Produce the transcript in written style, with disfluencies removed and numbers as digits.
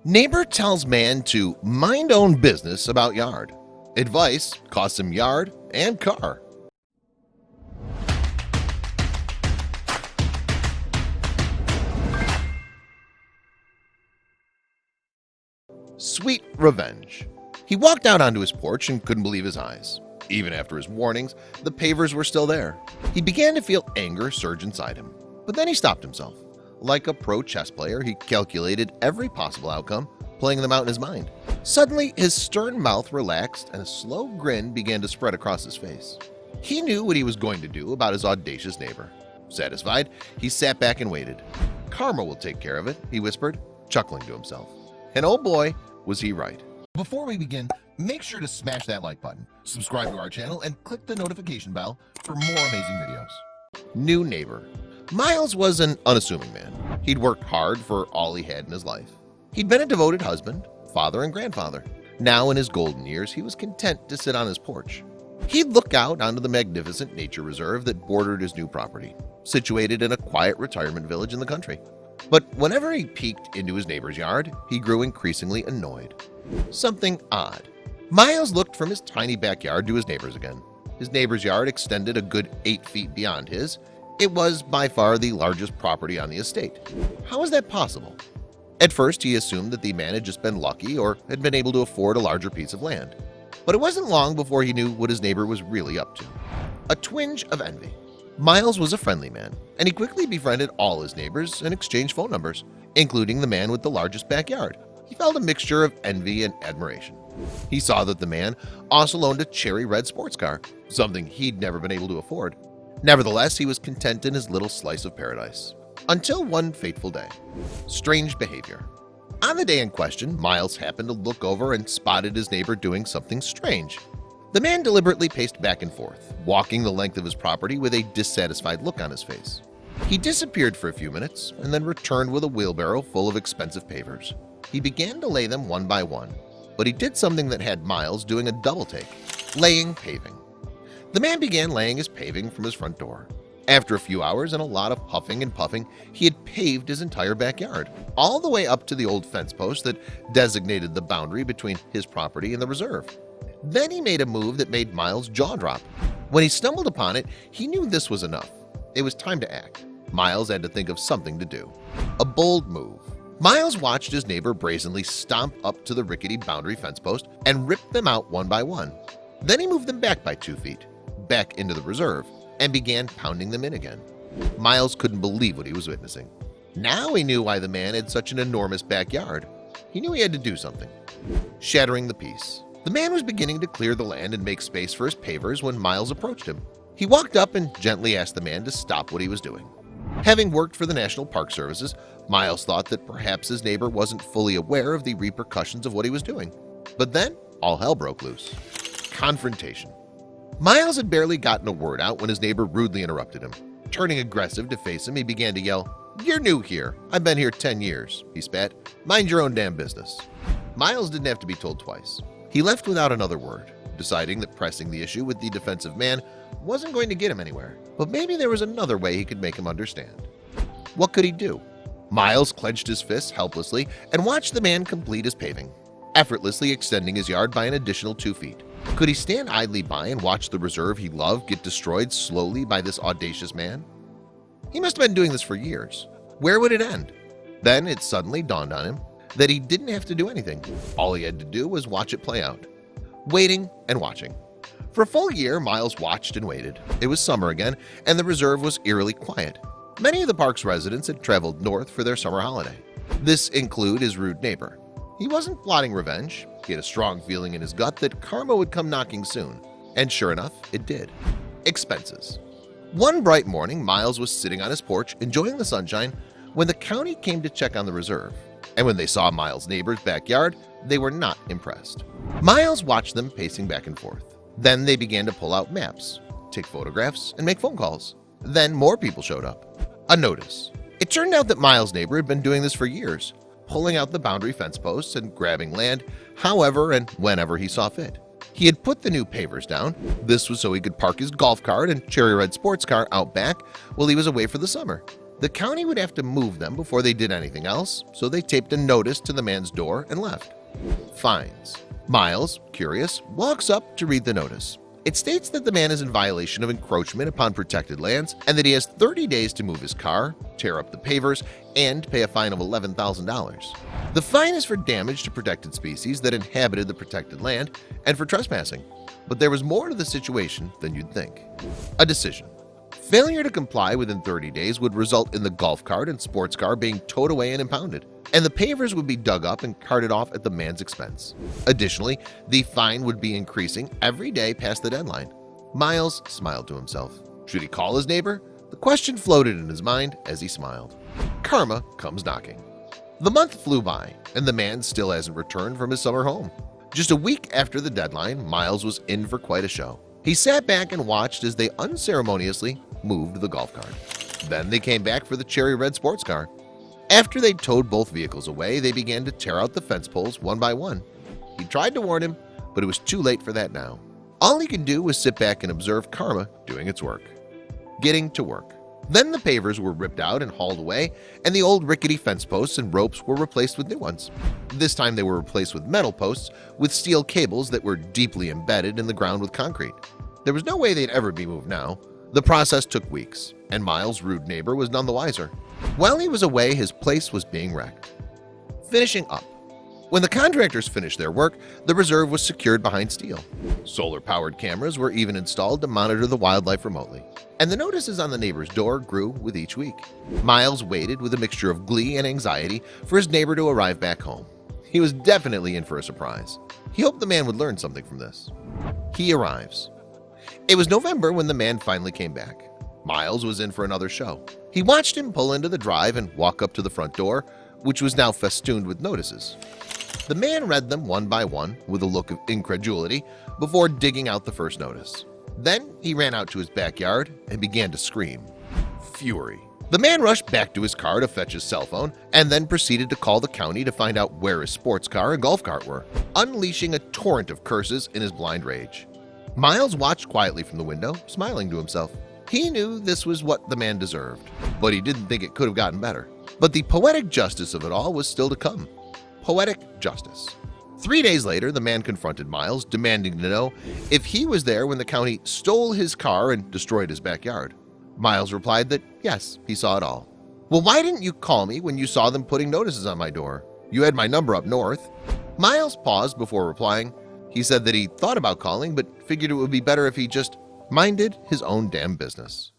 Neighbor tells man to mind own business about yard. Advice costs him yard and car. Sweet revenge. He walked out onto his porch and couldn't believe his eyes. Even after his warnings, the pavers were still there. He began to feel anger surge inside him, but then he stopped himself. Like a pro chess player, he calculated every possible outcome, playing them out in his mind. Suddenly, his stern mouth relaxed and a slow grin began to spread across his face. He knew what he was going to do about his audacious neighbor. Satisfied, he sat back and waited. "Karma will take care of it," he whispered, chuckling to himself. And oh boy, was he right. Before we begin, make sure to smash that like button, subscribe to our channel, and click the notification bell for more amazing videos. New neighbor. Miles was an unassuming man. He'd worked hard for all he had in his life. He'd been a devoted husband, father, and grandfather. Now in his golden years, he was content to sit on his porch. He'd look out onto the magnificent nature reserve that bordered his new property, situated in a quiet retirement village in the country. But whenever he peeked into his neighbor's yard, he grew increasingly annoyed. Something odd. Miles looked from his tiny backyard to his neighbor's again. His neighbor's yard extended a good 8 feet beyond his. It was by far the largest property on the estate. How was that possible? At first, he assumed that the man had just been lucky or had been able to afford a larger piece of land. But it wasn't long before he knew what his neighbor was really up to. A twinge of envy. Miles was a friendly man, and he quickly befriended all his neighbors and exchanged phone numbers, including the man with the largest backyard. He felt a mixture of envy and admiration. He saw that the man also owned a cherry red sports car, something he'd never been able to afford. Nevertheless, he was content in his little slice of paradise. Until one fateful day. Strange behavior. On the day in question, Miles happened to look over and spotted his neighbor doing something strange. The man deliberately paced back and forth, walking the length of his property with a dissatisfied look on his face. He disappeared for a few minutes and then returned with a wheelbarrow full of expensive pavers. He began to lay them one by one, but he did something that had Miles doing a double take, laying paving. The man began laying his paving from his front door. After a few hours and a lot of huffing and puffing, he had paved his entire backyard, all the way up to the old fence post that designated the boundary between his property and the reserve. Then he made a move that made Miles' jaw drop. When he stumbled upon it, he knew this was enough. It was time to act. Miles had to think of something to do. A bold move. Miles watched his neighbor brazenly stomp up to the rickety boundary fence post and rip them out one by one. Then he moved them back by 2 feet, back into the reserve, and began pounding them in again. Miles couldn't believe what he was witnessing. Now he knew why the man had such an enormous backyard. He knew he had to do something. Shattering the peace. The man was beginning to clear the land and make space for his pavers when Miles approached him. He walked up and gently asked the man to stop what he was doing. Having worked for the National Park Services, Miles thought that perhaps his neighbor wasn't fully aware of the repercussions of what he was doing. But then, all hell broke loose. Confrontation. Miles had barely gotten a word out when his neighbor rudely interrupted him. Turning aggressive to face him, he began to yell, "You're new here. I've been here 10 years, he spat. "Mind your own damn business." Miles didn't have to be told twice. He left without another word, deciding that pressing the issue with the defensive man wasn't going to get him anywhere. But maybe there was another way he could make him understand. What could he do? Miles clenched his fists helplessly and watched the man complete his paving, effortlessly extending his yard by an additional 2 feet. Could he stand idly by and watch the reserve he loved get destroyed slowly by this audacious man? He must have been doing this for years. Where would it end? Then it suddenly dawned on him that he didn't have to do anything. All he had to do was watch it play out. Waiting and watching. For a full year, Miles watched and waited. It was summer again, and the reserve was eerily quiet. Many of the park's residents had traveled north for their summer holiday. This included his rude neighbor. He wasn't plotting revenge. He had a strong feeling in his gut that karma would come knocking soon. And sure enough, it did. Expenses. One bright morning, Miles was sitting on his porch enjoying the sunshine when the county came to check on the reserve. And when they saw Miles' neighbor's backyard, they were not impressed. Miles watched them pacing back and forth. Then they began to pull out maps, take photographs, and make phone calls. Then more people showed up. A notice. It turned out that Miles' neighbor had been doing this for years, pulling out the boundary fence posts and grabbing land however and whenever he saw fit. He had put the new pavers down. This was so he could park his golf cart and cherry red sports car out back while he was away for the summer. The county would have to move them before they did anything else, so they taped a notice to the man's door and left. Fines. Miles, curious, walks up to read the notice. It states that the man is in violation of encroachment upon protected lands and that he has 30 days to move his car, tear up the pavers, and pay a fine of $11,000. The fine is for damage to protected species that inhabited the protected land and for trespassing. But there was more to the situation than you'd think. A decision. Failure to comply within 30 days would result in the golf cart and sports car being towed away and impounded, and the pavers would be dug up and carted off at the man's expense. Additionally, the fine would be increasing every day past the deadline. Miles smiled to himself. Should he call his neighbor? The question floated in his mind as he smiled. Karma comes knocking. The month flew by, and the man still hasn't returned from his summer home. Just a week after the deadline, Miles was in for quite a show. He sat back and watched as they unceremoniously moved the golf cart. Then they came back for the cherry red sports car. After they towed both vehicles away, they began to tear out the fence poles one by one. He tried to warn him, but it was too late for that now. All he could do was sit back and observe karma doing its work. Getting to work. Then the pavers were ripped out and hauled away, and the old rickety fence posts and ropes were replaced with new ones. This time they were replaced with metal posts with steel cables that were deeply embedded in the ground with concrete. There was no way they'd ever be moved now. The process took weeks, and Miles' rude neighbor was none the wiser. While he was away, his place was being wrecked. Finishing up. When the contractors finished their work, the reserve was secured behind steel. Solar-powered cameras were even installed to monitor the wildlife remotely, and the notices on the neighbor's door grew with each week. Miles waited with a mixture of glee and anxiety for his neighbor to arrive back home. He was definitely in for a surprise. He hoped the man would learn something from this. He arrives. It was November when the man finally came back. Miles was in for another show. He watched him pull into the drive and walk up to the front door, which was now festooned with notices. The man read them one by one with a look of incredulity before digging out the first notice. Then he ran out to his backyard and began to scream. Fury. The man rushed back to his car to fetch his cell phone and then proceeded to call the county to find out where his sports car and golf cart were, unleashing a torrent of curses in his blind rage. Miles watched quietly from the window, smiling to himself. He knew this was what the man deserved, but he didn't think it could have gotten better. But the poetic justice of it all was still to come. Poetic justice. 3 days later, the man confronted Miles, demanding to know if he was there when the county stole his car and destroyed his backyard. Miles replied that yes, he saw it all. Well, why didn't you call me when you saw them putting notices on my door? You had my number up north. Miles paused before replying. He said that he thought about calling, but figured it would be better if he just minded his own damn business.